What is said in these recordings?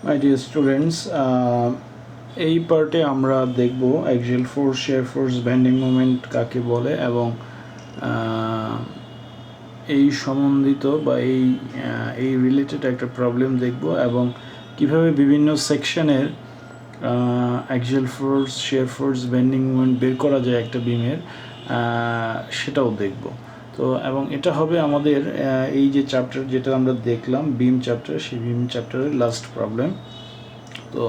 My dear students, এই পার্টে আমরা দেখব axial force, shear force, bending moment কাকে বলে এবং এই সম্বন্ধিত বা এই রিলেটেড একটা প্রবলেম দেখব এবং কিভাবে বিভিন্ন সেকশনের axial force, shear force, bending moment বের করা যায় একটা বিমের, সেটাও দেখব। তো এবং এটা হবে আমাদের এই যে চ্যাপ্টার যেটা আমরা দেখলাম বিম চ্যাপ্টার, সেই বিম চ্যাপ্টারের লাস্ট প্রবলেম। তো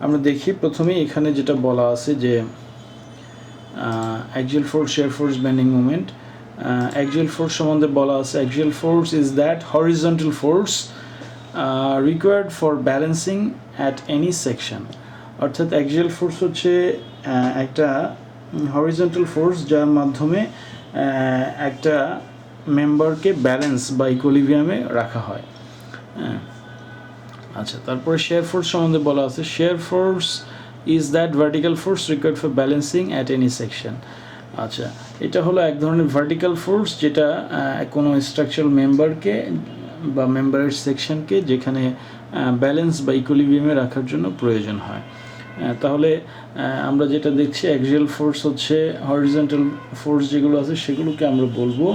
আমরা দেখি প্রথমেই এখানে যেটা বলা আছে যে axial force, shear force, bending moment. Axial force সম্বন্ধে বলা আছে, axial force is that horizontal force required for balancing at any section. অর্থাৎ অ্যাক্সিয়াল ফোর্স হচ্ছে একটা হরিজন্টাল ফোর্স যার মাধ্যমে একটা মেম্বারকে ব্যালেন্স বা ইকুইলিব্রিয়ামে রাখা হয়। আচ্ছা, তারপরে শেয়ার ফোর্স সম্বন্ধে বলা আছে, share force is that vertical force required for balancing at any section. আচ্ছা, এটা হলো এক ধরনের ভার্টিক্যাল ফোর্স যেটা কোনো স্ট্রাকচারাল মেম্বারকে বা মেম্বারের সেকশনকে যেখানে ব্যালেন্স বা ইকুইলিব্রিয়ামে রাখার জন্য প্রয়োজন হয়। তাহলে আমরা যেটা দেখছি অ্যাক্সিয়াল ফোর্স হচ্ছে হরিজন্টাল ফোর্স যেগুলো আছে সেগুলোকে আমরা বলবো,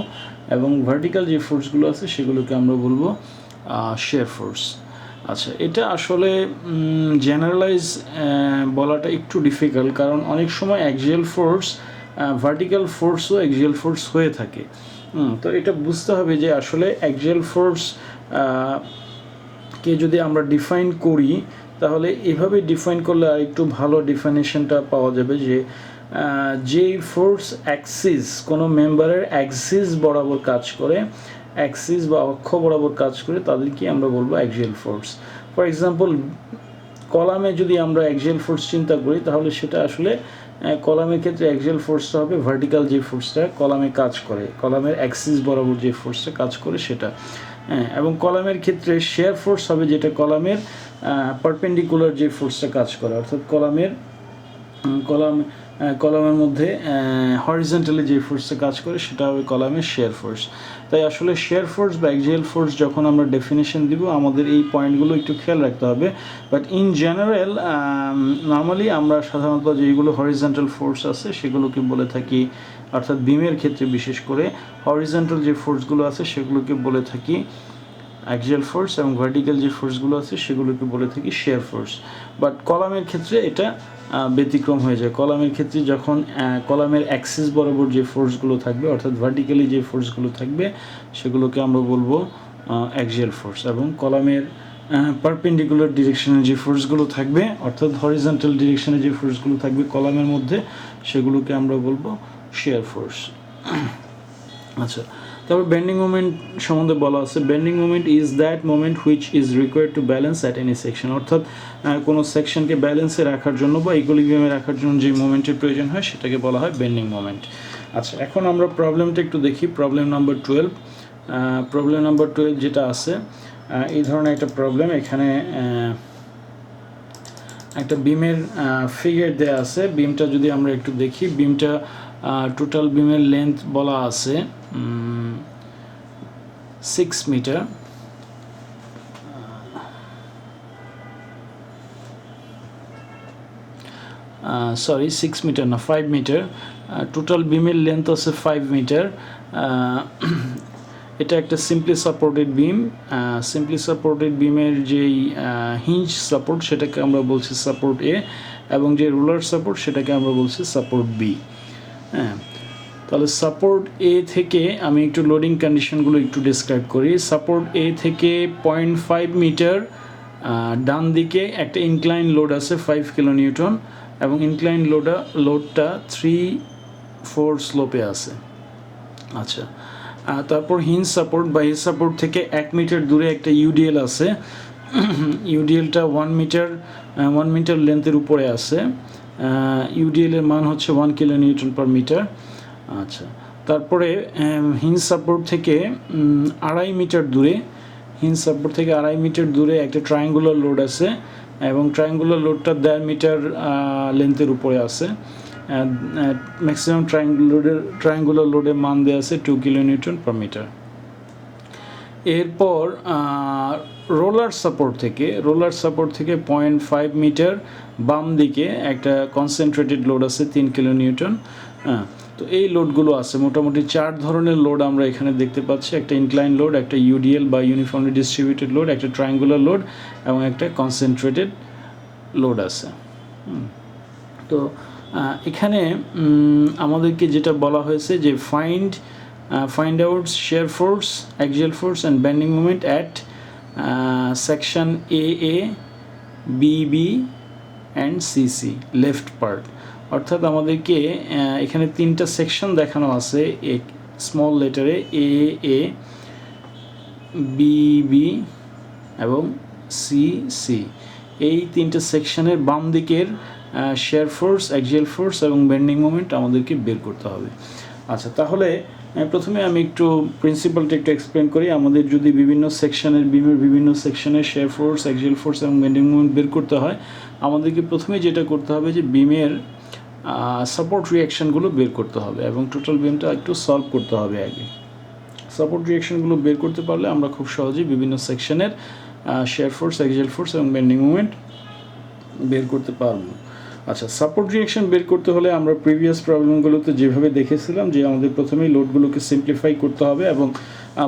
এবং ভার্টিক্যাল যে ফোর্সগুলো আছে সেগুলোকে আমরা বলবো শেয়ার ফোর্স। আচ্ছা, এটা আসলে জেনারেলাইজ বলাটা একটু ডিফিকাল্ট, কারণ অনেক সময় অ্যাক্সিয়াল ফোর্স ভার্টিক্যাল ফোর্সও অ্যাক্সিয়াল ফোর্স হয়ে থাকে। তো এটা বুঝতে হবে যে আসলে অ্যাক্সিয়াল ফোর্স কে যদি আমরা ডিফাইন করি তাহলে এভাবে ডিফাইন করলে আর একটু ভালো ডিফাইনেশনটা পাওয়া যাবে যে যেই ফোর্স অ্যাক্সিস কোনো মেম্বারের অ্যাক্সিস বরাবর কাজ করে, অ্যাক্সিস বা অক্ষ বরাবর কাজ করে, তাদেরকে আমরা বলবো অ্যাক্সিয়াল ফোর্স। ফর এক্সাম্পল, কলামে যদি আমরা অ্যাক্সিয়াল ফোর্স চিন্তা করি তাহলে সেটা আসলে কলামের ক্ষেত্রে অ্যাক্সিয়াল ফোর্সটা হবে ভার্টিক্যাল যে ফোর্সটা কলামে কাজ করে, কলামের অ্যাক্সিস বরাবর যে ফোর্সটা কাজ করে সেটা। এবং কলামের ক্ষেত্রে শেয়ার ফোর্স হবে যেটা কলামের পারপেন্ডিকুলার যে ফোর্সটা কাজ করে, অর্থাৎ কলামের মধ্যে হরিজন্টালি যে ফোর্সটা কাজ করে সেটা হবে কলামের শেয়ার ফোর্স। তাই আসলে শেয়ার ফোর্স বা অ্যাক্সিয়াল ফোর্স যখন আমরা ডেফিনেশন দিব আমাদের এই পয়েন্টগুলো একটু খেয়াল রাখতে হবে। বাট ইন জেনারেল নর্মালি আমরা সাধারণত যেগুলো হরিজন্টাল ফোর্স আছে সেগুলোকে বলে থাকি, অর্থাৎ বিমের ক্ষেত্রে বিশেষ করে হরিজন্টাল যে ফোর্সগুলো আছে সেগুলোকে বলে থাকি অ্যাক্সিয়াল ফোর্স, এবং ভার্টিক্যাল যে ফোর্সগুলো আছে সেগুলোকে বলে থাকি শেয়ার ফোর্স। বাট কলামের ক্ষেত্রে এটা ব্যতিক্রম হয়ে যায়। কলামের ক্ষেত্রে যখন কলামের অ্যাক্সিস বরাবর যে ফোর্সগুলো থাকবে, অর্থাৎ ভার্টিক্যালি যে ফোর্সগুলো থাকবে সেগুলোকে আমরা বলবো অ্যাক্সিয়াল ফোর্স, এবং কলামের পারপেন্ডিকুলার ডিরেকশনে যে ফোর্সগুলো থাকবে, অর্থাৎ হরিজন্টাল ডিরেকশনে যে ফোর্সগুলো থাকবে কলামের মধ্যে, সেগুলোকে আমরা বলবো শেয়ার ফোর্স। আচ্ছা, তারপর বেন্ডিং মোমেন্ট সম্বন্ধে বলা আছে, bending moment is that moment which is required to balance at any section. অর্থাৎ কোনো সেকশনকে ব্যালেন্সে রাখার জন্য বা ইকুইলিব্রিয়ামে রাখার জন্য যে মোমেন্টের প্রয়োজন হয় সেটাকে বলা হয় বেন্ডিং মোমেন্ট। আচ্ছা, এখন আমরা প্রবলেমটা একটু দেখি। Problem number 12। প্রবলেম নাম্বার 12 যেটা আছে, এই ধরনের একটা প্রবলেম। এখানে একটা বিমের ফিগার দেওয়া আছে। বিমটা যদি আমরা একটু দেখি, বিমটা টোটাল বিমের লেন্থ বলা আছে 6 মিটার। সরি, 6 মিটার না, 5 মিটার। টোটাল বিমের লেন্থ আছে 5 মিটার। এটা একটা simply supported beam. Simply supported বিমের যেই হিঞ্জ সাপোর্ট সেটাকে আমরা বলছি সাপোর্ট এ, এবং যে রুলার সাপোর্ট সেটাকে আমরা বলছি সাপোর্ট বি। তাহলে সাপোর্ট এ থেকে আমি একটু লোডিং কন্ডিশনগুলো একটু ডিসক্রাইব করি। সাপোর্ট এ থেকে 0.5 মিটার ডান দিকে একটা ইনক্লাইন লোড আছে 5 কিলোনিউটন, এবং ইনক্লাইন লোডটা 3-4 স্লোপে আছে। আচ্ছা, তারপর হিঞ্জ সাপোর্ট বা হিঞ্জ সাপোর্ট থেকে 1 মিটার দূরে একটা ইউডিএল আছে। ইউডিএলটা 1 মিটার লেন্থের উপরে আছে। ইউডিএলের মান হচ্ছে 1 কিলোনিউটন পার মিটার। আচ্ছা, তারপরে হিঞ্জ সাপোর্ট থেকে 2.5 মিটার দূরে, হিঞ্জ সাপোর্ট থেকে 2.5 মিটার দূরে একটা ট্রায়াঙ্গুলার লোড আছে, এবং ট্রায়াঙ্গুলার লোডটা 1.5 মিটার লেন্থের উপরে আছে। ম্যাক্সিমাম ট্রায়াঙ্গুলার লোডের মান দেওয়া আছে 2 কিলোনিউটন পার মিটার। এরপর রোলার সাপোর্ট থেকে 0.5 মিটার বাম দিকে একটা কনসেন্ট্রেটেড লোড আছে 3 কিলো নিউটন। তো এই লোডগুলো আছে মোটামুটি 4 ধরনের লোড আমরা এখানে দেখতে পাচ্ছি, একটা ইনক্লাইন লোড, একটা ইউডিএল বা ইউনিফর্মলি ডিস্ট্রিবিউটেড লোড, একটা ট্রায়াঙ্গুলার লোড এবং একটা কনসেন্ট্রেটেড লোড আছে। তো এখানে আমাদেরকে যেটা বলা হয়েছে যে find out shear force, axial force and bending moment at section AA, BB and CC left part। অর্থাৎ আমাদেরকে এখানে 3টা সেকশন দেখানো আছে স্মল লেটারে AA, BB এবং CC। এই 3টে সেকশনের বাম দিকের shear force, axial force এবং bending moment আমাদেরকে বের করতে হবে। আচ্ছা, তাহলে প্রথমে আমি একটু প্রিন্সিপালটা একটু এক্সপ্লেন করি। আমাদের যদি বিভিন্ন সেকশনের বিমের বিভিন্ন সেকশনের শেয়ার ফোর্স, অ্যাক্সিয়াল ফোর্স এবং বেন্ডিং মোমেন্ট বের করতে হয়, আমাদেরকে প্রথমে যেটা করতে হবে যে বিমের সাপোর্ট রিঅ্যাকশনগুলো বের করতে হবে এবং টোটাল বিমটা একটু সলভ করতে হবে আগে। সাপোর্ট রিঅ্যাকশনগুলো বের করতে পারলে আমরা খুব সহজেই বিভিন্ন সেকশনের শেয়ার ফোর্স, অ্যাক্সিয়াল ফোর্স এবং বেন্ডিং মোমেন্ট বের করতে পারবো। আচ্ছা, সাপোর্ট রিঅ্যাকশন বের করতে হলে আমরা প্রিভিয়াস প্রবলেমগুলোতে যেভাবে দেখেছিলাম যে আমাদের প্রথমেই লোডগুলোকে সিম্পলিফাই করতে হবে এবং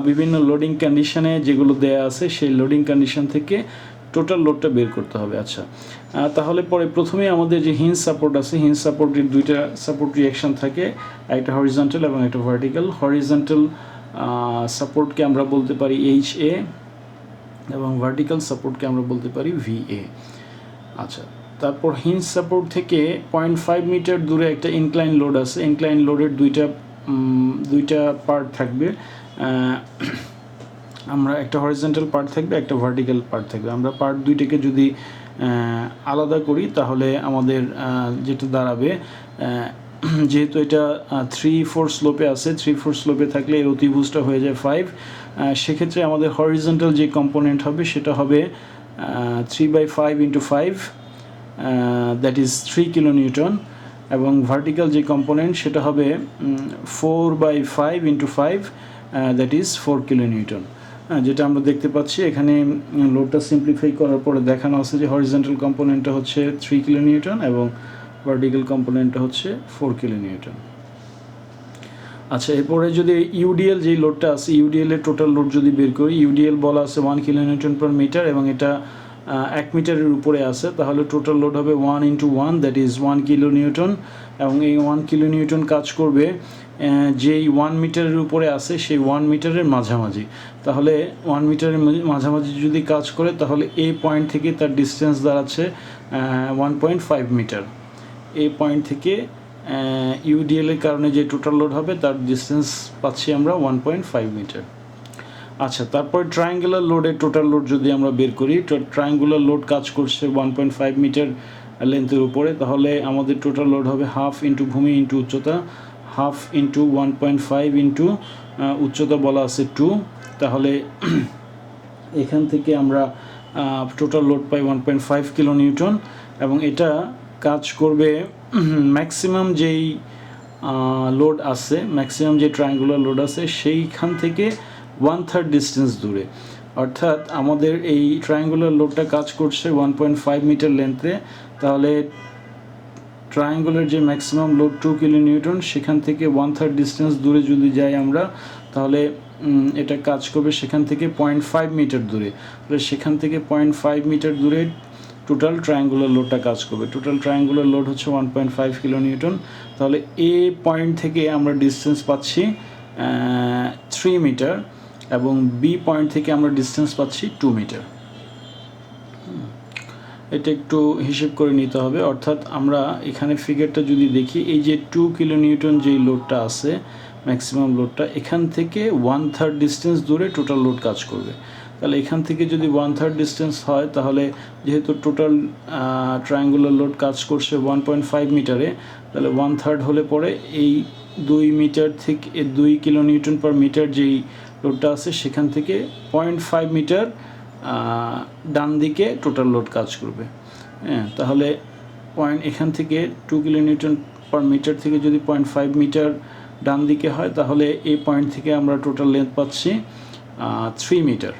বিভিন্ন লোডিং কন্ডিশনে যেগুলো দেয়া আছে সেই লোডিং কন্ডিশন থেকে টোটাল লোডটা বের করতে হবে। আচ্ছা, তাহলে পরে প্রথমেই আমাদের যে হিঞ্জ সাপোর্ট আছে, হিঞ্জ সাপোর্টের দুইটা সাপোর্ট রিঅ্যাকশন থাকে, একটা হরিজন্টাল এবং একটা ভার্টিক্যাল। হরিজন্টাল সাপোর্টকে আমরা বলতে পারি HA এবং ভার্টিক্যাল সাপোর্টকে আমরা বলতে পারি VA। আচ্ছা, তারপর হিঞ্জ সাপোর্ট থেকে 0.5 মিটার দূরে একটা ইনক্লাইন লোড আছে। ইনক্লাইন লোডের দুইটা পার্ট থাকবে, আমরা একটা হরিজন্টাল পার্ট থাকবে, একটা ভার্টিক্যাল পার্ট থাকবে। আমরা পার্ট দুইটাকে যদি আলাদা করি তাহলে আমাদের যেটা দাঁড়াবে, যেহেতু এটা 3/4 স্লোপে আছে, 3/4 স্লোপে থাকলে এর অতিভুজটা হয়ে যায় 5। সেক্ষেত্রে আমাদের হরিজন্টাল যে কম্পোনেন্ট হবে সেটা হবে 3/5 × 5, দ্যাট ইজ 3 কিলো নিউটন, এবং ভার্টিক্যাল যে কম্পোনেন্ট সেটা হবে 4/5 × 5, দ্যাট ইজ 4 কিলো নিউটন। যেটা আমরা দেখতে পাচ্ছি এখানে লোডটা সিম্পলিফাই করার পরে দেখানো আছে যে হরিজন্টাল কম্পোনেন্টটা হচ্ছে 3 কিলো নিউটন এবং ভার্টিক্যাল কম্পোনেন্টটা হচ্ছে 4 কিলো নিউটন। আচ্ছা, এরপরে যদি ইউডিএল যেই লোডটা আছে, ইউডিএল এর টোটাল লোড যদি বের করি, ইউডিএল বলা আছে 1 কিলো নিউটন পার মিটার এবং এটা 1 মিটারের উপরে আছে, তাহলে টোটাল লোড হবে 1 × 1, দ্যাট ইজ 1 কিলো নিউটন। এবং এই 1 কিলো নিউটন কাজ করবে যেই 1 মিটারের উপরে আছে সেই 1 মিটারের মাঝামাঝি। তাহলে 1 মিটারের মাঝামাঝি যদি কাজ করে তাহলে এই পয়েন্ট থেকে তার ডিস্টেন্স দাঁড়াচ্ছে 1.5 মিটার। এই পয়েন্ট থেকে ইউডিএল এর কারণে যে টোটাল লোড হবে তার ডিস্টেন্স পাচ্ছি আমরা 1.5 মিটার। আচ্ছা, তারপর ট্রায়াঙ্গুলার লোডের টোটাল লোড যদি আমরা বের করি, ট্রায়াঙ্গুলার লোড কাজ করছে 1.5 মিটার লেন্থের উপরে, তাহলে আমাদের টোটাল লোড হবে 1/2 × ভূমি × উচ্চতা, 1/2 × 1.5 × উচ্চতা বলা আছে 2। তাহলে এখান থেকে আমরা টোটাল লোড পাই 1.5 কিলো নিউটন এবং এটা কাজ করবে ম্যাক্সিমাম যেই লোড আছে, ম্যাক্সিমাম যে ট্রায়াঙ্গুলার লোড আছে সেইখান থেকে 1/3 ডিস্টেন্স দূরে। অর্থাৎ আমাদের এই ট্রায়াঙ্গুলার লোডটা কাজ করছে 1.5 মিটার লেন্থে, তাহলে ট্রায়াঙ্গুলার যে ম্যাক্সিমাম লোড 2 কিলো নিউটন, সেখান থেকে 1/3 ডিস্টেন্স দূরে যদি যাই আমরা তাহলে এটা কাজ করবে সেখান থেকে 0.5 মিটার দূরে। তাহলে সেখান থেকে 0.5 মিটার দূরে টোটাল ট্রায়াঙ্গুলার লোডটা কাজ করবে। টোটাল ট্রায়াঙ্গুলার লোড হচ্ছে 1.5 কিলো নিউটন। তাহলে এ পয়েন্ট থেকে আমরা ডিস্টেন্স পাচ্ছি 3 মিটার এবং বি পয়েন্ট থেকে আমরা ডিস্টেন্স পাচ্ছি 2 মিটার। এটা একটু হিসেব করে নিতে হবে। অর্থাৎ আমরা এখানে ফিগারটা যদি দেখি, এই যে 2 কিলো নিউটন যেই লোডটা আছে ম্যাক্সিমাম লোডটা, এখান থেকে 1/3 ডিস্টেন্স দূরে টোটাল লোড কাজ করবে। তাহলে এখান থেকে যদি 1/3 ডিস্টেন্স হয় তাহলে যেহেতু টোটাল ট্রায়াঙ্গুলার লোড কাজ করছে 1.5 মিটারে, তাহলে 1/3 হলে পরে এই 2 মিটার থেকে 2 কিলো নিউটন পার মিটার যেই লোডটা আছে সেখান থেকে 0.5 মিটার ডান দিকে টোটাল লোড কাজ করবে। হ্যাঁ, তাহলে এখান থেকে 2 কিলো নিউটন পার মিটার থেকে যদি 0.5 মিটার ডান দিকে হয় তাহলে এই পয়েন্ট থেকে আমরা টোটাল লেন্থ পাচ্ছি 3 মিটার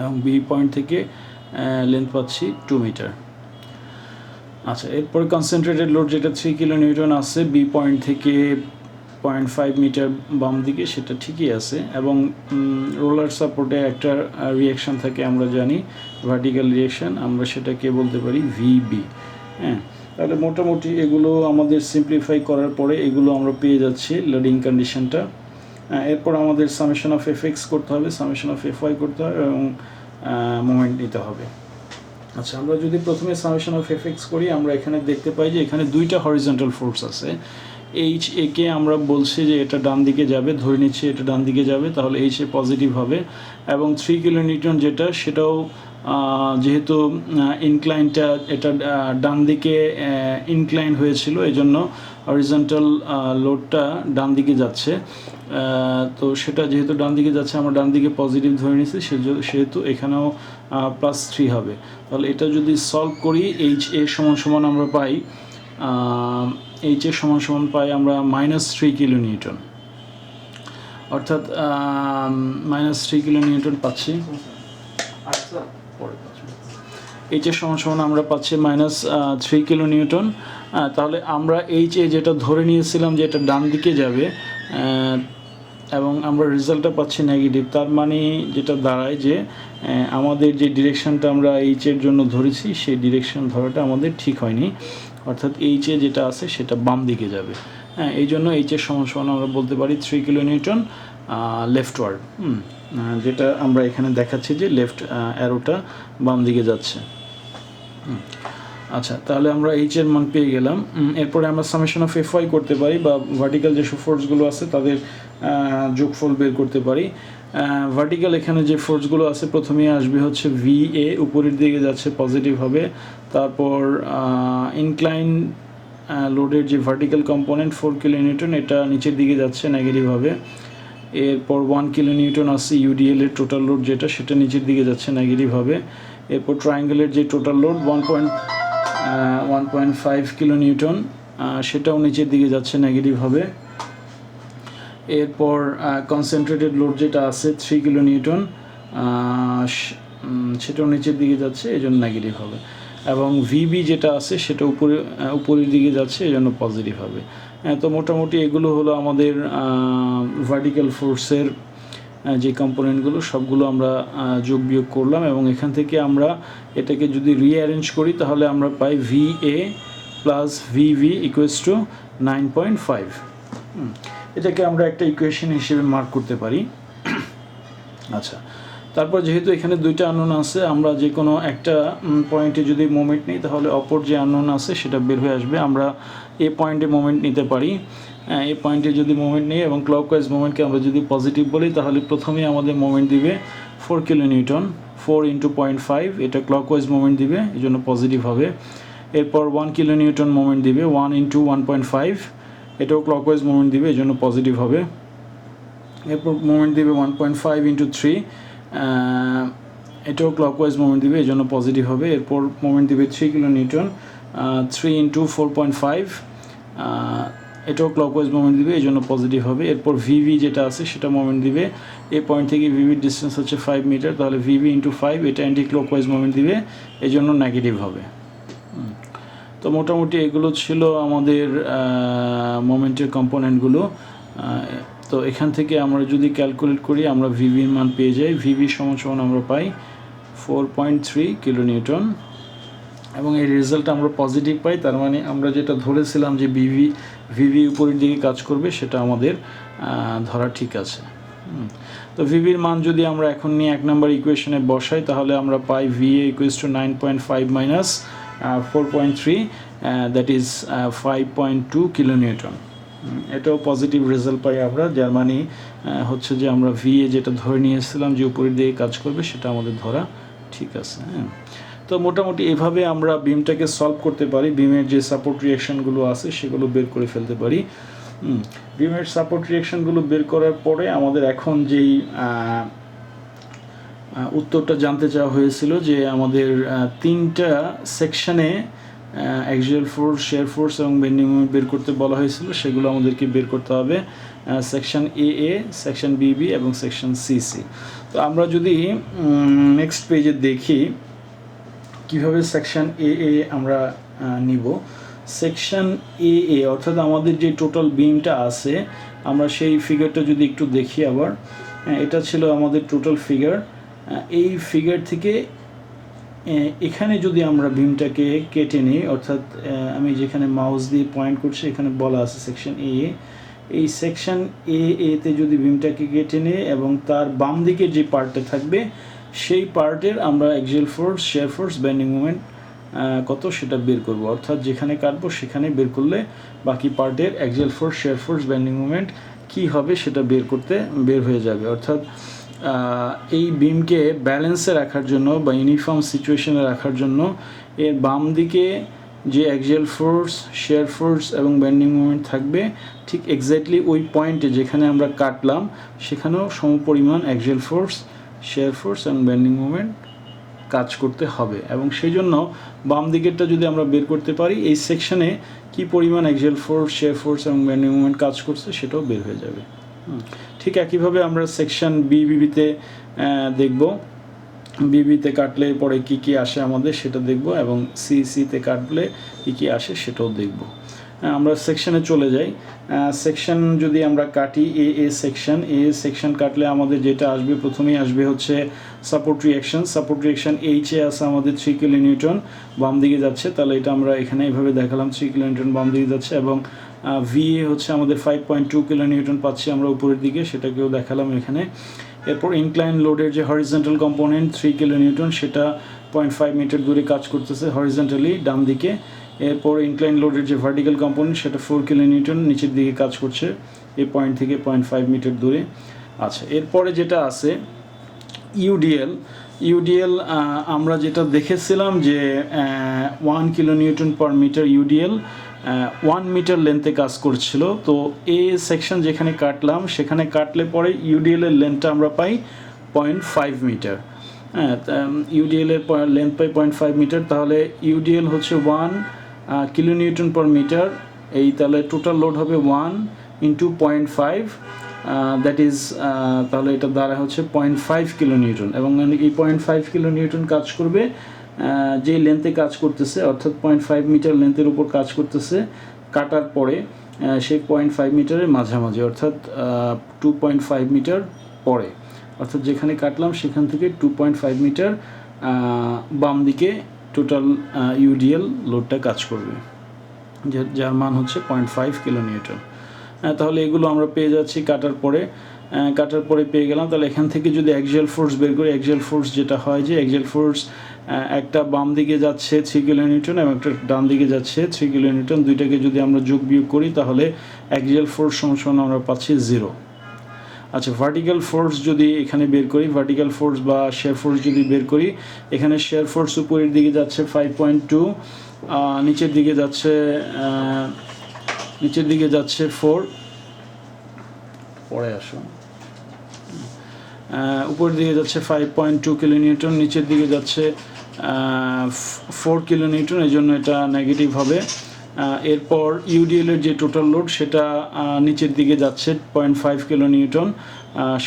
এবং বি পয়েন্ট থেকে লেন্থ পাচ্ছি 2 মিটার। আচ্ছা, এরপরে কনসেন্ট্রেটেড লোড যেটা 3 কিলো নিউটন আছে বি পয়েন্ট থেকে 0.5 মিটার বাম দিকে, সেটা ঠিকই আছে। এবং রোলার সাপোর্টে একটা রিয়াকশান থাকে আমরা জানি, ভার্টিক্যাল রিয়াকশান, আমরা সেটাকে বলতে পারি ভিবি। হ্যাঁ, তাহলে মোটামুটি এগুলো আমাদের সিম্পলিফাই করার পরে এগুলো আমরা পেয়ে যাচ্ছি লোডিং কন্ডিশনটা। এরপর আমাদের সামেশন অফ এফ এক্স করতে হবে, সামেশন অফ এফ ওয়াই করতে হবে এবং মোমেন্ট নিতে হবে। আচ্ছা, আমরা যদি প্রথমে সামেশন অফ এফ এক্স করি, আমরা এখানে দেখতে পাই যে এখানে দুইটা হরিজন্টাল ফোর্স আছে। এইচ একে আমরা বলছি যে এটা ডান দিকে যাবে, ধরে নিচ্ছি এটা ডান দিকে যাবে, তাহলে এইচ এ পজিটিভ হবে। এবং 3 কিলো নিউটন যেটা, সেটাও যেহেতু ইনক্লাইনটা এটা ডান দিকে ইনক্লাইন হয়েছিল, এই জন্য হরিজন্টাল লোডটা ডান দিকে যাচ্ছে। তো সেটা যেহেতু ডান দিকে যাচ্ছে, আমরা ডান দিকে পজিটিভ ধরে নিচ্ছি, সেহেতু এখানেও +3 হবে। তাহলে এটা যদি সলভ করি, এইচ এ সমান আমরা পাই এইচ এ সমান পাই আমরা -3 কিলো নিউটন, অর্থাৎ -3 কিলো নিউটন পাচ্ছি। এইচ এ সমান আমরা পাচ্ছি -3 কিলো নিউটন। তাহলে আমরা এইচ এ যেটা ধরে নিয়েছিলাম যে এটা ডান দিকে যাবে, এবং আমরা রেজাল্টটা পাচ্ছি নেগেটিভ, তার মানে যেটা দাঁড়ায় যে আমাদের যে ডিরেকশনটা আমরা এইচ এর জন্য ধরেছি, সেই ডিরেকশন ধরাটা আমাদের ঠিক হয়নি, অর্থাৎ এইচ এ যেটা আছে সেটা বাম দিকে যাবে। হ্যাঁ, এই জন্য এইচ এর সমান আমরা বলতে পারি 3 কিলো নিউটন লেফটওয়ার্ড, যেটা আমরা এখানে দেখাচ্ছি যে লেফট অ্যারোটা বাম দিকে যাচ্ছে। আচ্ছা, তাহলে আমরা এইচ এর মান পেয়ে গেলাম। এরপরে আমরা সামেশন অফ এফ ওয়াই করতে পারি, বা ভার্টিক্যাল যেসব ফোর্সগুলো আছে তাদের যোগফল বের করতে পারি। ভার্টিক্যাল এখানে যে ফোর্সগুলো আছে, প্রথমে আসবে হচ্ছে ভি এ, উপরের দিকে যাচ্ছে, পজিটিভ হবে। তারপর ইনক্লাইন লোডের যে ভার্টিক্যাল কম্পোনেন্ট 4 কিলো নিউটন, এটা নিচের দিকে যাচ্ছে, নেগেটিভ হবে। এরপর 1 কিলো নিউটন আছে ইউডিএল এর টোটাল লোড যেটা, সেটা নিচের দিকে যাচ্ছে, নেগেটিভ হবে। এরপর ট্রায়াঙ্গেলের যে টোটাল লোড 1.5 কিলো নিউটন, সেটাও নিচের দিকে যাচ্ছে, নেগেটিভ হবে। এরপর কনসেন্ট্রেটেড লোড যেটা আছে 3 কিলো নিউটন, সেটাও নিচের দিকে যাচ্ছে, এই জন্য নেগেটিভ হবে। এবং ভিবি যেটা আছে সেটা উপরের দিকে যাচ্ছে, এই জন্য পজিটিভ হবে। তো মোটামুটি এগুলো হলো আমাদের ভার্টিক্যাল ফোর্সের যে কম্পোনেন্টগুলো, সবগুলো আমরা যোগ বিয়োগ করলাম, এবং এখান থেকে আমরা এটাকে যদি রিঅ্যারেঞ্জ করি, তাহলে আমরা পাই V A plus V V equals to 9.5। এটাকে আমরা একটা ইকুয়েশন হিসেবে মার্ক করতে পারি। আচ্ছা, তারপর যেহেতু এখানে দুইটা আননোন আছে, আমরা যে কোনো একটা পয়েন্টে যদি মোমেন্ট নিই, তাহলে অপর যে আননোন আছে সেটা বের হয়ে আসবে। আমরা এ পয়েন্টে মোমেন্ট নিতে পারি, এই পয়েন্টে যদি মোমেন্ট নিই এবং ক্লকওয়াইজ মোমেন্টকে আমরা যদি পজিটিভ বলি, তাহলে প্রথমেই আমাদের মোমেন্ট দিবে 4 কিলো নিউটন, 4 × 0.5, এটা ক্লকওয়াইজ মোমেন্ট দিবে, এই জন্য পজিটিভ হবে। এরপর 1 কিলো নিউটন মোমেন্ট দিবে 1 × 1.5, এটাও ক্লকওয়াইজ মোমেন্ট দিবে, এই জন্য পজিটিভ হবে। এরপর মোমেন্ট দিবে 1.5 × 3, এটাও ক্লকওয়াইজ মোমেন্ট দিবে, এই জন্য পজিটিভ হবে। এরপর মোমেন্ট দিবে 3 কিলো নিউটন, 3 × 4.5, এটাও ক্লকওয়াইজ মোমেন্ট দিবে, এই জন্য পজিটিভ হবে। এরপর ভিভি যেটা আছে সেটা মোমেন্ট দিবে, এই পয়েন্ট থেকে ভিভির ডিস্টেন্স হচ্ছে 5 মিটার, তাহলে ভিভি × 5, এটা অ্যান্টি ক্লকওয়াইজ মোমেন্ট দিবে, এই জন্য নেগেটিভ হবে। তো মোটামুটি এগুলো ছিল আমাদের মোমেন্টের কম্পোনেন্টগুলো। তো এখান থেকে আমরা যদি ক্যালকুলেট করি, আমরা ভিভির মান পেয়ে যাই। ভিভি সমান আমরা পাই 4.3 কিলো নিউটন, এবং এই রেজাল্ট আমরা পজিটিভ পাই, তার মানে আমরা যেটা ধরেছিলাম যে ভিভি উপরের দিকে কাজ করবে, সেটা আমাদের ধরা ঠিক আছে। তো ভিভির মান যদি আমরা এখন নিয়ে 1 নম্বর ইকুয়েশনে বসাই, তাহলে আমরা পাই VA = 9.5 minus 4.3, that is 5.2 kilo Newton. এটাও পজিটিভ রেজাল্ট পাই আমরা, যার মানে হচ্ছে যে আমরা VA যেটা ধরে নিয়েছিলাম যে উপরের দিকে কাজ করবে, সেটা আমাদের ধরা ঠিক আছে। হ্যাঁ, তো মোটামুটি এভাবে আমরা বিমটাকে সলভ করতে পারি। বিমের যে সাপোর্ট রিয়াকশানগুলো আছে সেগুলো বের করে ফেলতে পারি। বিমের সাপোর্ট রিয়াকশানগুলো বের করার পরে আমাদের এখন যেই উত্তরটা জানতে চাওয়া হয়েছিল যে আমাদের 3টা সেকশানে অ্যাক্সিয়াল ফোর্স, শেয়ার ফোর্স এবং বেন্ডিং মোমেন্ট বের করতে বলা হয়েছিল, সেগুলো আমাদেরকে বের করতে হবে সেকশন এ, সেকশন বি এবং সেকশন সি। তো আমরা যদি নেক্সট পেজে দেখি কীভাবে সেকশন এ আমরা নিব। সেকশন এ অর্থাৎ আমাদের যে টোটাল বিমটা আছে, আমরা সেই ফিগারটা যদি একটু দেখি আবার, এটা ছিল আমাদের টোটাল ফিগার। এই ফিগার থেকে এখানে যদি আমরা বিমটাকে কেটে নিই, অর্থাৎ আমি যেখানে মাউস দিয়ে পয়েন্ট করছি এখানে বলা আছে সেকশন এ, এই সেকশন এতে যদি বিমটাকে কেটে নিই এবং তার বাম দিকে যে পার্টটা থাকবে সেই পার্টের আমরা axial force, shear force, bending moment কত সেটা বের করব। অর্থাৎ যেখানে কাটবো সেখানে বের করলে বাকি পার্টের axial force, shear force, bending moment কী হবে সেটা বের হয়ে যাবে। অর্থাৎ এই বিমকে ব্যালেন্সে রাখার জন্য বা ইউনিফর্ম সিচুয়েশনে রাখার জন্য এর বাম দিকে যে অ্যাক্সিয়াল ফোর্স, শেয়ার ফোর্স এবং বেন্ডিং মোমেন্ট থাকবে, ঠিক এক্স্যাক্টলি ওই পয়েন্টে যেখানে আমরা কাটলাম সেখানেও সমপরিমাণ অ্যাক্সিয়াল ফোর্স, শেয়ার ফোর্স এবং বেন্ডিং মোমেন্ট কাজ করতে হবে। এবং সেই জন্য বাম দিকেরটা যদি আমরা বের করতে পারি, এই সেকশনে কি পরিমাণ অ্যাক্সিয়াল ফোর্স, শেয়ার ফোর্স এবং বেন্ডিং মোমেন্ট কাজ করছে সেটাও বের হয়ে যাবে। ঠিক একইভাবে আমরা সেকশন বিবিতে দেখব, বিবিতে কাটলে পরে কি কি আসে আমাদের সেটা দেখব, এবং সিতে কাটলে কি কি আসে সেটাও দেখব। আমরা সেকশনে চলে যাই। সেকশন যদি আমরা কাটি, এ সেকশন কাটলে আমাদের যেটা আসবে, প্রথমেই আসবে হচ্ছে সাপোর্ট রিঅ্যাকশন এইচে আছে আমাদের 3 কিলোনিউটন বাম দিকে যাচ্ছে, তাহলে এটা আমরা এখানে এইভাবে দেখালাম 3 কিলোনিউটন বাম দিকে যাচ্ছে, এবং ভিএ হচ্ছে আমাদের 5.2 কিলোনিউটন পাচ্ছি আমরা উপরের দিকে, সেটাকেও দেখালাম এখানে। এরপর ইনক্লাইন লোডের যে হরিজন্টাল কম্পোনেন্ট 3 কিলোনিউটন, সেটা 0.5 মিটার দূরে কাজ করতেছে হরিজন্টালি ডান দিকে। এরপর ইনক্লাইন লোডের যে ভার্টিক্যাল কম্পোনেন্ট, সেটা 4 কিলোনিউটন নিচের দিকে কাজ করছে এই পয়েন্ট থেকে 0.5 মিটার দূরে। আচ্ছা, এরপরে যেটা আছে ইউডিএল, আমরা যেটা দেখেছিলাম যে 1 kilonewton per metre UDL 1 metre লেন্থে কাজ করছিল। তো এ সেকশন যেখানে কাটলাম সেখানে কাটলে পরে ইউডিএলের লেন্থটা আমরা পাই 0.5 মিটার। ইউডিএলের লেন্থ পাই 0.5 মিটার, তাহলে ইউডিএল হচ্ছে 1 কিলোনিউটন পার মিটার, এই তাহলে টোটাল লোড হবে 1 ইন্টু 0.5, দ্যাট ইজ তাহলে এটা দ্বারা হচ্ছে 0.5 কিলোনিউটন, এবং এই 0.5 কিলোনিউটন কাজ করবে যে লেন্থে কাজ করতেছে, অর্থাৎ 0.5 মিটার লেন্থের উপর কাজ করতেছে কাটার পরে সেই 0.5 মিটারের মাঝামাঝি, অর্থাৎ 2.5 মিটার পরে, অর্থাৎ যেখানে কাটলাম সেখান থেকে 2.5 মিটার বাম দিকে টোটাল ইউডিএল লোডটা কাজ করবে, যার মান হচ্ছে 0.5 কিলোনিউটন। তাহলে এগুলো আমরা পেয়ে যাচ্ছি কাটার পরে পেয়ে গেলাম। তাহলে এখান থেকে যদি অ্যাক্সিয়াল ফোর্স বের করি, অ্যাক্সিয়াল ফোর্স যেটা হয় যে অ্যাক্সিয়াল ফোর্স একটা বাম দিকে যাচ্ছে 3 কিলোনিউটন এবং একটা ডান দিকে যাচ্ছে 3 কিলোনিউটন, দুইটাকে যদি আমরা যোগ বিয়োগ করি তাহলে অ্যাক্সিয়াল ফোর্স সমান আমরা পাচ্ছি 0। আচ্ছা, ভার্টিক্যাল ফোর্স যদি এখানে বের করি, ভার্টিক্যাল ফোর্স বা শেয়ার ফোর্স যদি বের করি, এখানে শেয়ার ফোর্স উপরের দিকে যাচ্ছে 5.2, নিচের দিকে যাচ্ছে 4, পরে আসুন, উপরের দিকে যাচ্ছে 5.2 কিলোনিউটন, নিচের দিকে যাচ্ছে 4 কিলোনিউটন, এই জন্য এটা নেগেটিভ হবে। এরপর ইউডিএলের যে টোটাল লোড সেটা নিচের দিকে যাচ্ছে 0.5 কিলোনিউটন,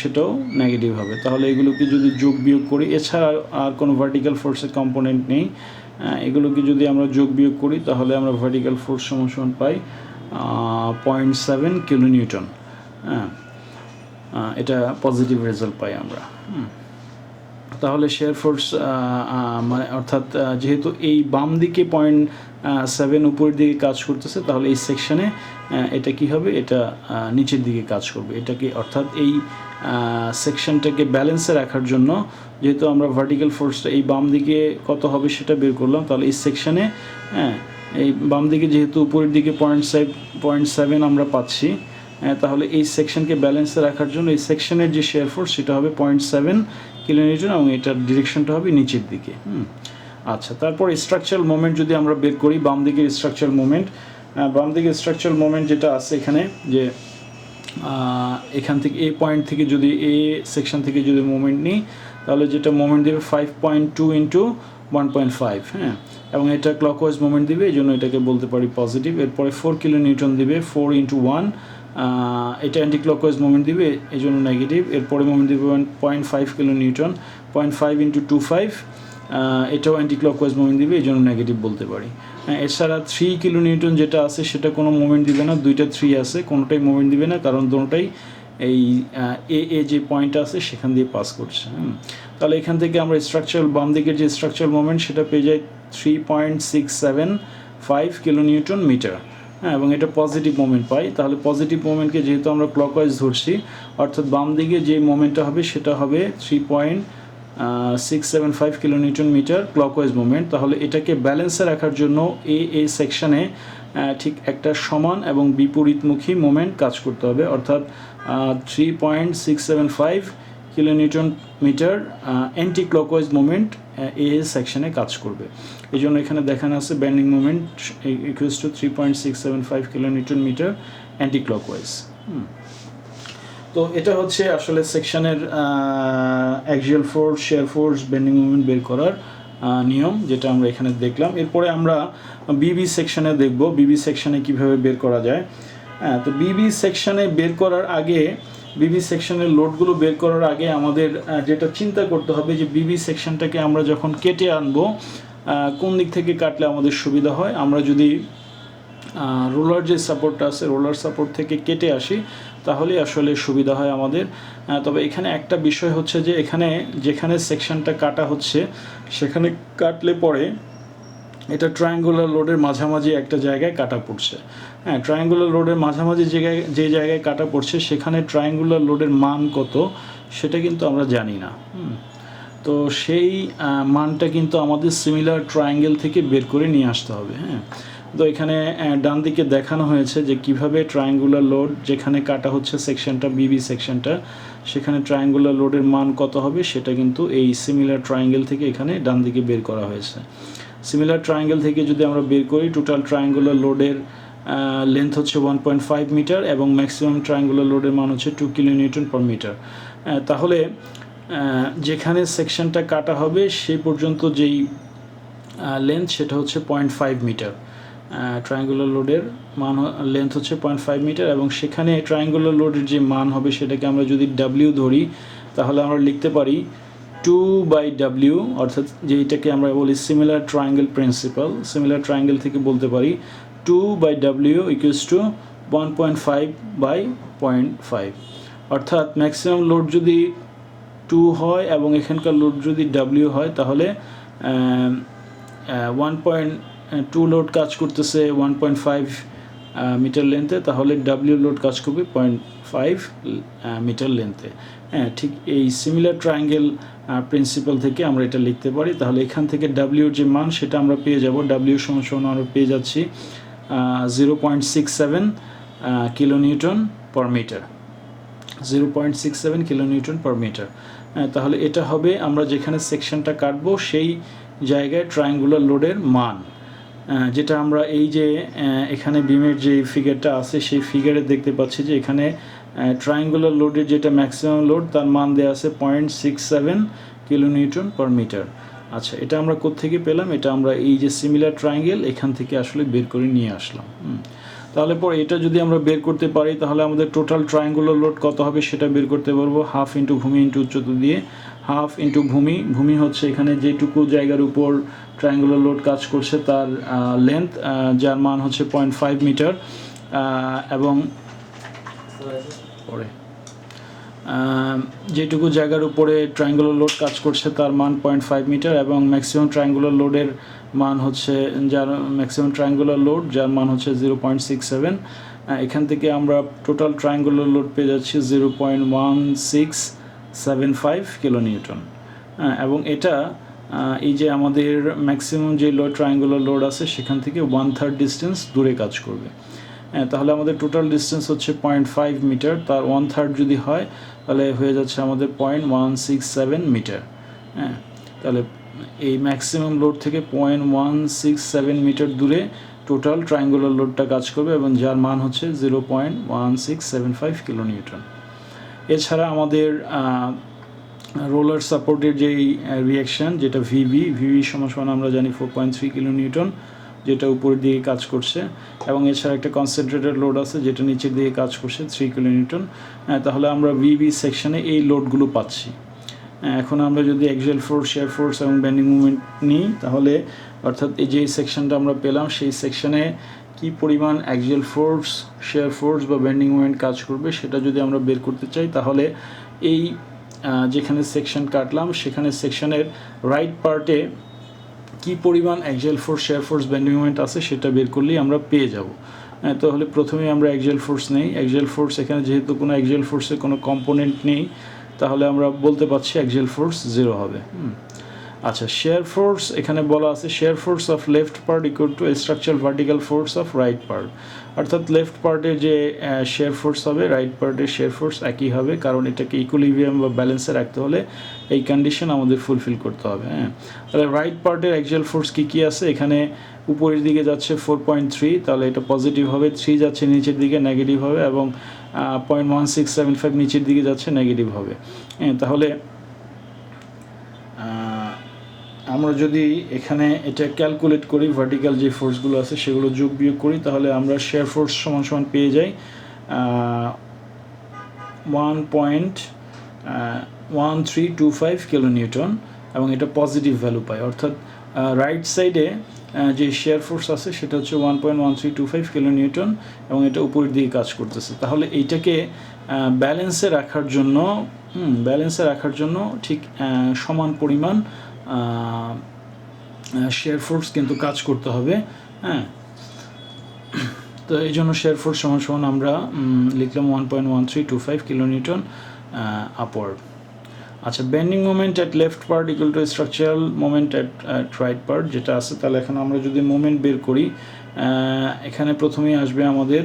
সেটাও নেগেটিভ হবে। তাহলে এগুলোকে যদি যোগ বিয়োগ করি, এছাড়া আর কোনো ভার্টিক্যাল ফোর্সের কম্পোনেন্ট নেই, এগুলোকে যদি আমরা যোগ বিয়োগ করি তাহলে আমরা ভার্টিক্যাল ফোর্স সমান পাই 0.7 কিলোনিউটন। এটা পজিটিভ রেজাল্ট পাই আমরা। তাহলে শেয়ার ফোর্স মানে অর্থাৎ যেহেতু এই বাম দিকে 0.7 উপরের দিকে কাজ করতেছে, তাহলে এই সেকশনে এটা কি হবে, এটা নিচের দিকে কাজ করবে। এটাকে অর্থাৎ এই সেকশনটাকে ব্যালেন্সে রাখার জন্য, যেহেতু আমরা ভার্টিক্যাল ফোর্সটা এই বাম দিকে কত হবে সেটা বের করলাম, তাহলে এই সেকশনে এই বাম দিকে যেহেতু উপরের দিকে 0.7 আমরা পাচ্ছি, তাহলে এই সেকশনকে ব্যালেন্সে রাখার জন্য এই সেকশনের যে শেয়ার ফোর্স সেটা হবে 0.7 কিলোনিউটন, এবং এটার ডিরেকশনটা হবে নিচের দিকে। আচ্ছা, তারপর স্ট্রাকচারাল মোমেন্ট যদি আমরা বের করি, বাম দিকের স্ট্রাকচারাল মোমেন্ট যেটা আছে এখানে, যে এখান থেকে এ পয়েন্ট থেকে যদি এ সেকশন থেকে যদি মোমেন্ট নিই, তাহলে যেটা মোমেন্ট দেবে 5.2 ইন্টু 1.5, হ্যাঁ, এবং এটা ক্লকওয়াইজ মোমেন্ট দিবে, এই জন্য এটাকে বলতে পারি পজিটিভ। এরপরে 4 কিলো নিউটন দিবে 4 ইন্টু 1, এটা অ্যান্টি ক্লকওয়াইজ মোমেন্ট দিবে, এই জন্য নেগেটিভ। এরপরে মোমেন্ট দিবে 0.5 কিলো নিউটন, 0.5 ইন্টু 25, এটাও অ্যান্টি ক্লকওয়াইজ মোমেন্ট দিবে, এই জন্য নেগেটিভ বলতে পারি। এছাড়া 3 কিলো নিউটন যেটা আছে সেটা কোনো মোমেন্ট দিবে না, দুইটা 3 আছে, কোনোটাই মোমেন্ট দিবে না, কারণ দুটোটাই এই এ যে পয়েন্ট আছে সেখান দিয়ে পাস করছে। তাহলে এখান থেকে আমরা স্ট্রাকচারাল বাম দিকের যে স্ট্রাকচারাল মোমেন্ট সেটা পেয়ে যাই 3.675 কিলো নিউটন মিটার, হ্যাঁ, এবং এটা পজিটিভ মোমেন্ট পাই। তাহলে পজিটিভ মোমেন্টকে যেহেতু আমরা ক্লকওয়াইজ ধরছি, অর্থাৎ বাম দিকে যে মোমেন্টটা হবে সেটা হবে 3.675 kilo newton metre clockwise moment. তাহলে এটাকে ব্যালেন্সে রাখার জন্য এই সেকশানে ঠিক একটা সমান এবং বিপরীতমুখী মোমেন্ট কাজ করতে হবে, অর্থাৎ 3.675 kilo newton metre anti clockwise moment এই সেকশনে কাজ করবে। এই জন্য এখানে দেখানো আছে bending moment equals to 3.675 kilo newton metre anti clockwise. তো এটা হচ্ছে আসলে সেকশনের axial force, shear force, bending moment বের করার নিয়ম, যেটা আমরা এখানে দেখলাম। এরপরে আমরা বিবি সেকশনে দেখব বিবি সেকশনে কিভাবে বের করা যায়। তো বিবি সেকশনে বের করার আগে, বিবি সেকশনের লোডগুলো বের করার আগে আমাদের যেটা চিন্তা করতে হবে যে বিবি সেকশনটাকে আমরা যখন কেটে আনবো, কোন দিক থেকে কাটলে আমাদের সুবিধা হয়। আমরা যদি রোলার যে সাপোর্টটা আছে, রোলার সাপোর্ট থেকে কেটে আসি তাহলে আসলে সুবিধা হয় আমাদের। তবে এখানে একটা বিষয় হচ্ছে যে এখানে যেখানে সেকশনটা কাটা হচ্ছে সেখানে কাটলে পরে এটা ট্রায়াঙ্গুলার লোডের মাঝামাঝি একটা জায়গায় কাটা পড়ছে। হ্যাঁ, ট্রায়াঙ্গুলার লোডের মাঝামাঝি যে জায়গায় কাটা পড়ছে সেখানে ট্রায়াঙ্গুলার লোডের মান কত সেটা কিন্তু আমরা জানি না। তো সেই মানটা কিন্তু আমাদের সিমিলার ট্রায়াঙ্গেল থেকে বের করে নিয়ে আসতে হবে। হ্যাঁ, তো এখানে ডান দিকে দেখানো হয়েছে যে কিভাবে ট্রায়াঙ্গুলার লোড যেখানে কাটা হচ্ছে সেকশনটা, বিবি সেকশনটা, সেখানে ট্রায়াঙ্গুলার লোডের মান কত হবে সেটা কিন্তু এই সিমিলার ট্রায়াঙ্গেল থেকে এখানে ডান দিকে বের করা হয়েছে। সিমিলার ট্রায়াঙ্গেল থেকে যদি আমরা বের করি, টোটাল ট্রায়াঙ্গুলার লোডের লেন্থ হচ্ছে 1.5 মিটার এবং ম্যাক্সিমাম ট্রায়াঙ্গুলার লোডের মান হচ্ছে 2 কিলো নিউটন পার মিটার। তাহলে যেখানে সেকশনটা কাটা হবে সেই পর্যন্ত যেই লেন্থ সেটা হচ্ছে 0.5 মিটার। ট্রায়াঙ্গুলার লোডের মান লেন্থ হচ্ছে 0.5 মিটার এবং সেখানে ট্রায়াঙ্গুলার লোডের যে মান হবে সেটাকে আমরা যদি ডাব্লিউ ধরি তাহলে আমরা লিখতে পারি 2/W, অর্থাৎ যেটাকে আমরা বলি similar triangle principal. Similar triangle থেকে বলতে পারি 2/W ইকুয়ালস টু 1.5/0.5, অর্থাৎ ম্যাক্সিমাম লোড যদি 2 হয় এবং এখানকার লোড যদি W হয় তাহলে 1.2 লোড কাজ করতেছে 1.5 মিটার লেন্থে, তাহলে W লোড কাজ করবে 0.5 মিটার লেন্থে। হ্যাঁ, ঠিক এই সিমিলার ট্রায়াঙ্গেল প্রিন্সিপাল থেকে আমরা এটা লিখতে পারি। তাহলে এখান থেকে ডাব্লিউর যে মান সেটা আমরা পেয়ে যাব, ডাব্লিউ সমান আমরা পেয়ে যাচ্ছি 0.67 kilo newton per metre, 0.67 kilo newton per metre. তাহলে এটা হবে আমরা যেখানে সেকশনটা কাটবো সেই জায়গায় ট্রায়াঙ্গুলার লোডের মান, যেটা আমরা এই যে এখানে বিমের যে ফিগারটা আছে সেই ফিগারে দেখতে পাচ্ছি যে এখানে ট্রায়াঙ্গুলার লোডের যেটা ম্যাক্সিমাম লোড তার মান দেওয়া আছে 0.67 কিলো নিউটন পার মিটার। আচ্ছা, এটা আমরা কোত্থেকে পেলাম? এটা আমরা এই যে সিমিলার ট্রায়াঙ্গেল এখান থেকে আসলে বের করে নিয়ে আসলাম। তাহলে পরে এটা যদি আমরা বের করতে পারি তাহলে আমাদের টোটাল ট্রায়াঙ্গুলার লোড কত হবে সেটা বের করতে পারবো। হাফ ইন্টু ভূমি ইন্টু উচ্চতা দিয়ে, হাফ ইন্টু ভূমি, ভূমি হচ্ছে এখানে যেটুকু জায়গার উপর ট্রায়াঙ্গুলার লোড কাজ করছে তার লেন্থ, যার মান হচ্ছে 0.5 মিটার, এবং পরে যেটুকু জায়গার উপরে ট্রায়াঙ্গুলার লোড কাজ করছে তার মান 0.5 মিটার এবং ম্যাক্সিমাম ট্রায়াঙ্গুলার লোডের মান হচ্ছে যার ম্যাক্সিমাম ট্রায়াঙ্গুলার লোড যার মান হচ্ছে 0.67। এখান থেকে আমরা টোটাল ট্রায়াঙ্গুলার লোড পেয়ে যাচ্ছি 0.1675 কিলো নিউটন। এবং এটা এই যে আমাদের ম্যাক্সিমাম যে ট্রায়াঙ্গুলার লোড আছে সেখান থেকে 1/3 ডিস্টেন্স দূরে কাজ করবে। তাহলে আমাদের টোটাল ডিস্টেন্স হচ্ছে 0.5 মিটার, তার 1/3 যদি হয় তাহলে হয়ে যাচ্ছে আমাদের 0.167 মিটার। হ্যাঁ, তাহলে এই ম্যাক্সিমাম লোড থেকে 0.167 মিটার দূরে টোটাল ট্রায়াঙ্গুলার লোডটা কাজ করবে এবং যার মান হচ্ছে 0.1675 কিলো নিউটন। এছাড়া আমাদের রোলার সাপোর্টের যেই রিয়াকশান যেটা ভিভি সমান আমরা জানি 4.3 কিলোনিউটন, যেটা উপরের দিকে কাজ করছে, এবং এছাড়া একটা কনসেন্ট্রেটেড লোড আছে যেটা নিচের দিকে কাজ করছে 3 কিলোনিউটন। তাহলে আমরা ভিভি সেকশনে এই লোডগুলো পাচ্ছি। এখন আমরা যদি অ্যাক্সিয়াল ফোর্স, শেয়ার ফোর্স এবং বেন্ডিং মুভমেন্ট নিই, তাহলে অর্থাৎ এই যে সেকশনটা আমরা পেলাম সেই সেকশনে কি পরিমাণ অ্যাক্সিয়াল ফোর্স, শেয়ার ফোর্স বা বেন্ডিং মুভমেন্ট কাজ করবে সেটা যদি আমরা বের করতে চাই, তাহলে এই যেখানে সেকশন কাটলাম সেখানে সেকশনের রাইট পার্টে কি পরিমাণ axial force, shear force, bending movement আছে সেটা বের করলেই আমরা পেয়ে যাব। তাহলে প্রথমেই আমরা অ্যাক্সিয়াল ফোর্স নেই। অ্যাক্সিয়াল ফোর্স, এখানে যেহেতু কোনো অ্যাক্সিয়াল ফোর্সের কোনো কম্পোনেন্ট নেই, তাহলে আমরা বলতে পারছি অ্যাক্সিয়াল ফোর্স 0 হবে। আচ্ছা, শেয়ার ফোর্স এখানে বলা আছে share force of left part equal to structural vertical force of right part. অর্থাৎ লেফট পার্টের যে শেয়ার ফোর্স হবে, রাইট পার্টের শেয়ার ফোর্স একই হবে, কারণ এটাকে ইকুইলিব্রিয়াম বা ব্যালেন্সে রাখতে হলে এই কন্ডিশন আমাদের ফুলফিল করতে হবে। তাহলে রাইট পার্টের অ্যাক্সিয়াল ফোর্স কী আছে, এখানে উপরের দিকে যাচ্ছে 4.3, তাহলে এটা পজিটিভ হবে, 3 যাচ্ছে নিচের দিকে নেগেটিভ হবে, এবং 0.1675 নিচের দিকে যাচ্ছে নেগেটিভ হবে। তাহলে আমরা যদি এখানে এটা ক্যালকুলেট করি, ভার্টিক্যাল যে ফোর্সগুলো আছে সেগুলো যোগ বিয়োগ করি, তাহলে আমরা শেয়ার ফোর্স সমান পেয়ে যাই 1.1325 কিলোনিউটন, এবং এটা পজিটিভ ভ্যালু পাই। অর্থাৎ রাইট সাইডে যে শেয়ার ফোর্স আছে সেটা হচ্ছে 1.1325 কিলোনিউটন, এবং এটা উপরের দিকে কাজ করতেছে। তাহলে এইটাকে ব্যালেন্সে রাখার জন্য ঠিক সমান পরিমাণ শেয়ার ফোর্স কিন্তু কাজ করতে হবে। তো এই জন্য শেয়ার ফোর্স সমান আমরা লিখলাম 1.1325 কিলোনিউটন আপওয়ার্ড। আচ্ছা, bending moment at left part equal to structural moment at right part যেটা আছে। তাহলে এখন আমরা যদি মোমেন্ট বের করি, এখানে প্রথমেই আসবে আমাদের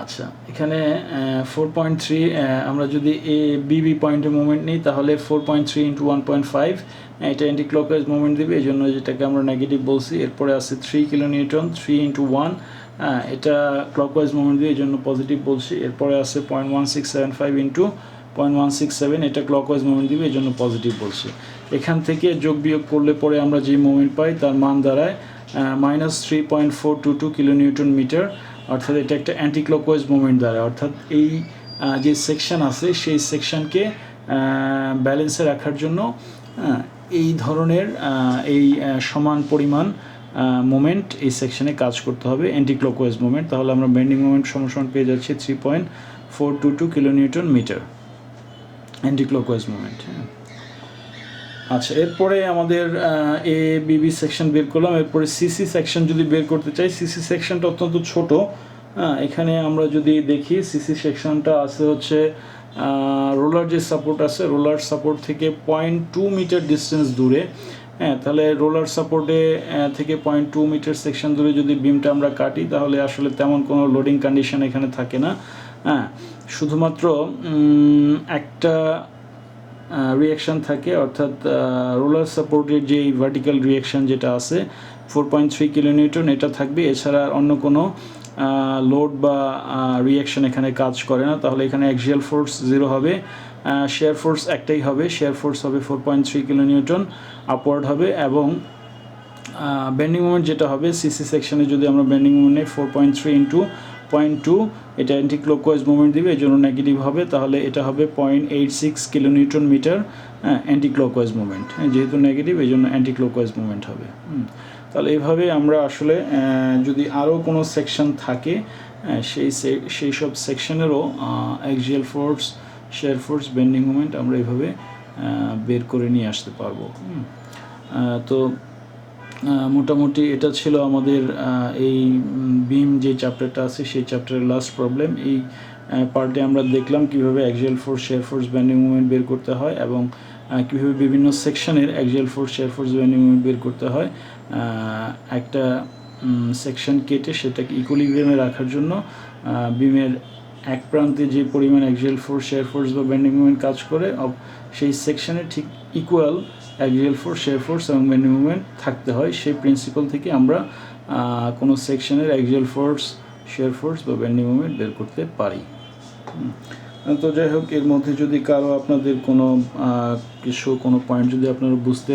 আচ্ছা, এখানে 4.3, আমরা যদি বিবি পয়েন্টে মোমেন্ট নিই, তাহলে 4.3 × 1.5, এটা অ্যান্টি ক্লকওয়াইজ মোমেন্ট দেবে, এই জন্য যেটাকে আমরা নেগেটিভ বলছি। এরপরে আছে 3 কিলোনিউটন, 3 × 1, এটা ক্লকওয়াইজ মোমেন্ট দিয়ে, এই জন্য পজিটিভ বলছি। এরপরে আছে 0.1675 × 0.167, এটা ক্লকওয়াইজ মোমেন্ট দিবে, এই জন্য পজিটিভ বলছি। এখান থেকে যোগ বিয়োগ করলে পরে আমরা যে মোমেন্ট পাই তার মান দাঁড়ায় -3.422 কিলোনিউটন মিটার, অর্থাৎ এটা একটা অ্যান্টি ক্লকওয়াইজ মোমেন্ট দ্বারা। অর্থাৎ এই যে সেকশন আছে সেই সেকশনকে ব্যালেন্সে রাখার জন্য এই ধরনের এই সমান পরিমাণ মোমেন্ট এই সেকশনে কাজ করতে হবে, অ্যান্টি ক্লকওয়াইজ মোমেন্ট। তাহলে আমরা বেন্ডিং মোমেন্ট সমান পেয়ে যাচ্ছি 3.422 kilo newton metre anti clockwise moment. আচ্ছা, এরপরে আমাদের বিবি সেকশন বের করলাম। এরপরে সিসি সেকশন যদি বের করতে চাই, সিসি সেকশনটা অত্যন্ত ছোট। এখানে আমরা যদি দেখি, সিসি সেকশনটা আছে হচ্ছে রোলার যে সাপোর্ট আছে, রোলার সাপোর্ট থেকে 0.2 মিটার ডিস্টেন্স দূরে। তাহলে রোলার সাপোর্টে থেকে 0.2 মিটার সেকশন দূরে যদি বিমটা আমরা কাটি, তাহলে আসলে তেমন কোনো লোডিং কন্ডিশন এখানে থাকে না। শুধুমাত্র একটা রিয়াকশান থাকে, অর্থাৎ রোলার সাপোর্টের যেই ভার্টিক্যাল রিয়াকশান যেটা আছে 4.3 কিলোনিউটন, এটা থাকবে। এছাড়া অন্য কোনো লোড বা রিয়াকশান এখানে কাজ করে না। তাহলে এখানে অ্যাক্সিয়াল ফোর্স 0 হবে, শেয়ার ফোর্স একটাই হবে, শেয়ার ফোর্স হবে 4.3 কিলোনিউটন আপওয়ার্ড হবে, এবং বেন্ডিং মোমেন্ট যেটা হবে সিসি সেকশনে যদি আমরা বেন্ডিং মোমেন্ট নেই 4.3 × 0.2, এটা অ্যান্টি ক্লকওয়াইজ মোমেন্ট দিবে, এই জন্য নেগেটিভ হবে। তাহলে এটা হবে 0.86 kilo newton metre anti clockwise moment, যেহেতু নেগেটিভ এই জন্য অ্যান্টি ক্লকওয়াইজ মোমেন্ট হবে। তাহলে এইভাবে আমরা আসলে যদি আরও কোনো সেকশন থাকে সেই সব সেকশনেরও axial force, shear force, bending moment আমরা এইভাবে বের করে নিয়ে আসতে পারবো। তো মোটামুটি এটা ছিল আমাদের এই বিম যে চ্যাপ্টারটা আছে সেই চ্যাপ্টারের লাস্ট প্রবলেম। এই পার্টে আমরা দেখলাম কীভাবে axial force, shear force, bending moment বের করতে হয়, এবং কীভাবে বিভিন্ন সেকশনের axial force, shear force, bending moment বের করতে হয়। একটা সেকশন কেটে সেটাকে ইকুইলিব্রিয়ামে রাখার জন্য বিমের এক প্রান্তে যে পরিমাণ অ্যাক্সিয়াল ফোর্স, শেয়ার ফোর্স বা বেন্ডিং মোমেন্ট কাজ করে, সেই সেকশনে ঠিক equal axial force, shear force এবং বেন্ডিং মোমেন্ট থাকতে হয়। সেই প্রিন্সিপাল থেকে আমরা কোনো সেকশনের অ্যাক্সিয়াল ফোর্স, শেয়ার ফোর্স বা বেন্ডিং মোমেন্ট বের করতে পারি। তো যাই হোক, এর মধ্যে যদি কারো আপনাদের কোনো কোনো পয়েন্ট যদি আপনারা বুঝতে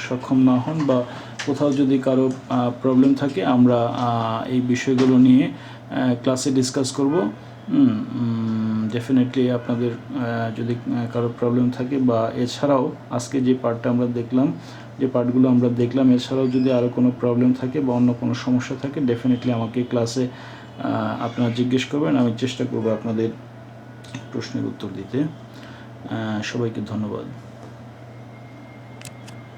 সক্ষম না হন বা কোথাও যদি কারো প্রবলেম থাকে, আমরা এই বিষয়গুলো নিয়ে ক্লাসে ডিসকাস করব। ডেফিনেটলি আপনাদের যদি কারো প্রবলেম থাকে বা এছাড়াও আজকে যে পার্টটা আমরা দেখলাম, যে পার্টগুলো আমরা দেখলাম, এছাড়াও যদি আরও কোনো প্রবলেম থাকে বা অন্য কোনো সমস্যা থাকে, ডেফিনেটলি আমাকে ক্লাসে আপনারা জিজ্ঞেস করবেন, আমি চেষ্টা করব আপনাদের প্রশ্নের উত্তর দিতে। সবাইকে ধন্যবাদ।